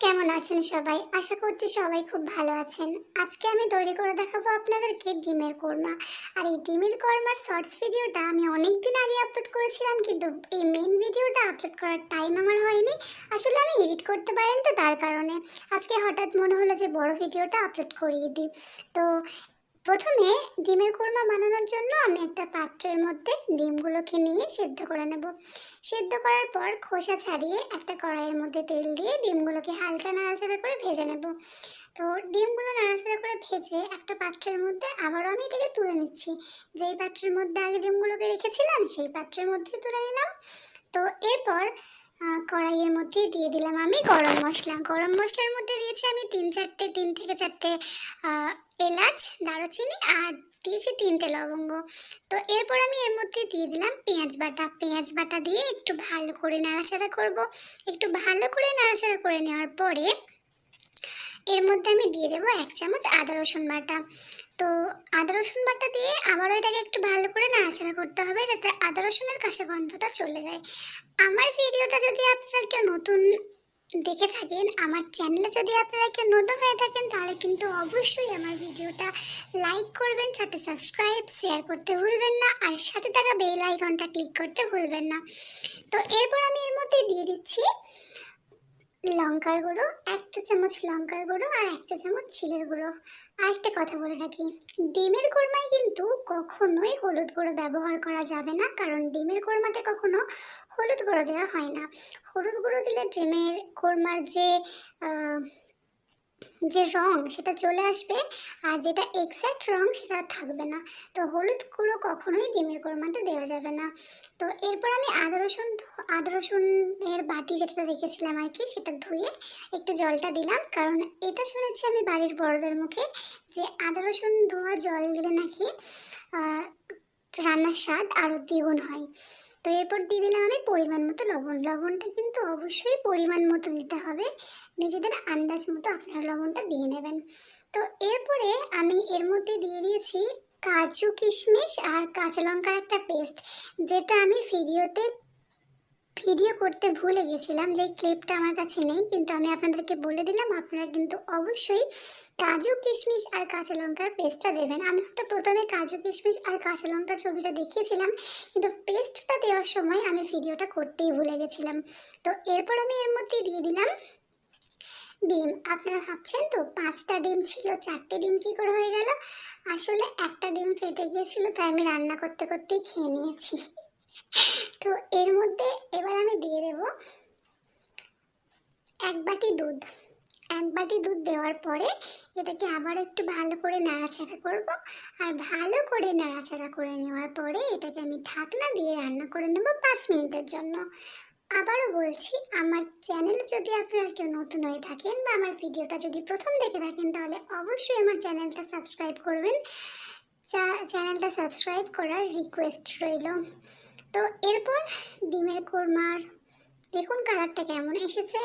কেমন আছেন সবাই? আশা করছি সবাই খুব ভালো আছেন। আজকে আমি তৈরি করে দেখাবো আপনাদেরকে ডিমের কোরমা। আর এই ডিমের কোরমার শর্টস ভিডিওটা আমি অনেকদিন আগে আপলোড করেছিলাম, কিন্তু এই মেইন ভিডিওটা আপলোড করার টাইম আমার হয়নি। আসলে আমি এডিট করতে পারিনি, তো তার কারণে আজকে হঠাৎ মনে হলো যে বড় ভিডিওটা আপলোড করিয়ে দিই। তো প্রথমে ডিমের কোরমা বানানোর জন্য আমি একটা পাত্রের মধ্যে ডিমগুলোকে নিয়ে সেদ্ধ করে নেব। সেদ্ধ করার পর খোসা ছাড়িয়ে একটা কড়াইয়ের মধ্যে তেল দিয়ে ডিমগুলোকে হালকা নাড়াচাড়া করে ভেজে নেব। তো ডিমগুলো নাড়াচাড়া করে ভেজে একটা পাত্রের মধ্যে আবারও আমি এটাকে তুলে নিচ্ছি। যেই পাত্রের মধ্যে আগে ডিমগুলোকে রেখেছিলাম সেই পাত্রের মধ্যে তুলে নিলাম। তো এরপর কড়াইয়ের মধ্যে দিয়ে দিলাম আমি গরম মশলা। গরম মশলার মধ্যে দিয়েছি আমি তিন থেকে চারটে এলাচ, দারুচিনি আর দিয়েছি 3টে লবঙ্গ। তো এরপর আমি এর মধ্যে দিয়ে দিলাম পেঁয়াজ বাটা। পেঁয়াজ বাটা দিয়ে একটু ভালো করে নাড়াচাড়া করব। একটু ভালো করে নাড়াচাড়া করে নেওয়ার পরে এর মধ্যে আমি দিয়ে দেবো 1 চামচ আদা রসুন বাটা। তো আদা রসুন বাটা দিয়ে আবারও এটাকে একটু ভালো করে নাড়াচাড়া করতে হবে, যাতে আদা রসুনের কাঁচা গন্ধটা চলে যায়। আমার ভিডিওটা যদি আপনারা কেউ নতুন দেখে থাকেন, আমার চ্যানেলে যদি আপনারা কেউ নতুন হয়ে থাকেন, তাহলে কিন্তু অবশ্যই আমার ভিডিওটা লাইক করবেন, সাথে সাবস্ক্রাইব শেয়ার করতে ভুলবেন না, আর সাথে থাকা বেল আইকনটা ক্লিক করতে ভুলবেন না। তো এরপর আমি এর মধ্যে দিয়ে দিচ্ছি লঙ্কার গুঁড়ো, 1 চামচ লঙ্কার গুঁড়ো আর 1 চামচ চিলের গুঁড়ো। আর একটা কথা বলে রাখি, ডিমের কোরমায় কিন্তু কখনোই হলুদ গুঁড়ো ব্যবহার করা যাবে না, কারণ ডিমের কোরমাতে কখনো হলুদ গুঁড়ো দেওয়া হয় না। হলুদ গুঁড়ো দিলে ডিমের কোরমার যে রং সেটা চলে আসবে, আর যেটা এক্স্যাক্ট রং সেটা থাকবে না। তো হলুদ গুঁড়ো কখনোই ডিমের কোরমাতে দেওয়া যাবে না। তো এরপর আমি আদা রসুনের বাটি যেটা রেখেছিলাম আর কি, সেটা ধুয়ে একটু জলটা দিলাম, কারণ এটা শুনেছি আমি বাড়ির বড়দের মুখে যে আদা রসুন ধোয়া জল দিলে নাকি রান্নার স্বাদ আরও দ্বিগুণ হয়। তো এরপর দিয়ে দিলাম আমি পরিমাণ মতো লবণ। লবণটা কিন্তু অবশ্যই পরিমাণ মতো দিতে হবে, নিজেদের আন্দাজ মতো আপনারা লবণটা দিয়ে নেবেন। তো এরপরে আমি এর মধ্যে দিয়ে দিয়েছি কাজু কিশমিশ আর কাঁচা লঙ্কার একটা পেস্ট, যেটা আমি ভিডিও করতে ভুলে গেছিলাম, যে ক্লিপটা আমার কাছে নেই, কিন্তু আমি আপনাদেরকে বলে দিলাম আপনারা কিন্তু অবশ্যই কাজু কিশমিশ আর কাঁচা লঙ্কার পেস্টটা দেবেন। আমি হয়তো প্রথমে কাজু কিশমিশ আর কাঁচা লঙ্কার ছবিটা দেখিয়েছিলাম, কিন্তু পেস্টটা দেওয়ার সময় আমি ভিডিওটা করতেই ভুলে গেছিলাম। তো এরপর আমি এর মধ্যে দিয়ে দিলাম ডিম। আপনারা ভাবছেন তো 5টা ডিম ছিল, 4টে ডিম কী করে হয়ে গেল? আসলে একটা ডিম ফেটে গিয়েছিল, তাই আমি রান্না করতে করতেই খেয়ে নিয়েছি। তো এর মধ্যে এবার আমি দিয়ে দেব 1 বাটি দুধ। 1 বাটি দুধ দেওয়ার পরে এটাকে আবার একটু ভালো করে নাড়াচাড়া করব। আর ভালো করে নাড়াচাড়া করে নেওয়ার পরে এটাকে আমি ঢাকনা দিয়ে রান্না করে নেব 5 মিনিটের জন্য। আবারও বলছি, আমার চ্যানেলে যদি আপনারা কেউ নতুন হয়ে থাকেন বা আমার ভিডিওটা যদি প্রথম দেখে থাকেন, তাহলে অবশ্যই আমার চ্যানেলটা সাবস্ক্রাইব করবেন। চ্যানেলটা সাবস্ক্রাইব করার রিকোয়েস্ট রইল। তো এরপর ডিমের কোরমার দেখুন কালারটা কেমন এসেছে।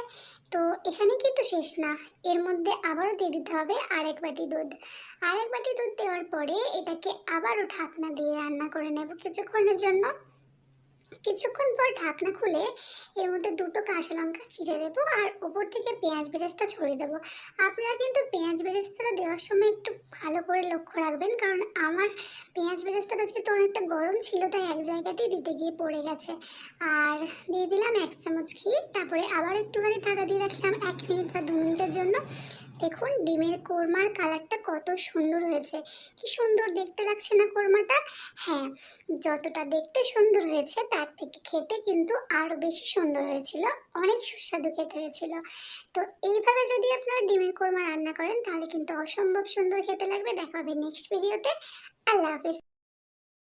তো এখানে কিন্তু শেষ না, এর মধ্যে আবারও দিয়ে দিতে হবে 1 বাটি দুধ। 1 বাটি দুধ দেওয়ার পরে এটাকে আবারও ঢাকনা দিয়ে রান্না করে নেব কিছুক্ষণের জন্য। কিছুক্ষণ পর ঢাকনা খুলে এর মধ্যে 2টো কাঁচা লঙ্কা চিড়ে দেবো, আর ওপর থেকে পেঁয়াজ বেরেস্তা ছড়িয়ে দেবো। আপনারা কিন্তু পেঁয়াজ বেরেস্তাটা দেওয়ার সময় একটু ভালো করে লক্ষ্য রাখবেন, কারণ আমার পেঁয়াজ বেরেস্তাটা যেহেতু অনেকটা গরম ছিল, তাই এক জায়গাতেই দিতে গিয়ে পড়ে গেছে। আর দিয়ে দিলাম 1 চামচ ঘি, তারপরে আবার একটুখানি ঢাকা দিয়ে রাখলাম 1 মিনিট বা 2 মিনিটের জন্য। দেখুন ডিমের কোরমার কালারটা কত সুন্দর হয়েছে, কি সুন্দর দেখতে লাগছে না কোরমাটা? হ্যাঁ, যতটা দেখতে সুন্দর হয়েছে তার থেকে খেতে কিন্তু আরও বেশি সুন্দর হয়েছিল, অনেক সুস্বাদু খেতে হয়েছিল। তো এইভাবে যদি আপনারা ডিমের কোরমা রান্না করেন, তাহলে কিন্তু অসম্ভব সুন্দর খেতে লাগবে। দেখা হবে নেক্সট ভিডিওতে। আল্লাহ হাফিজ।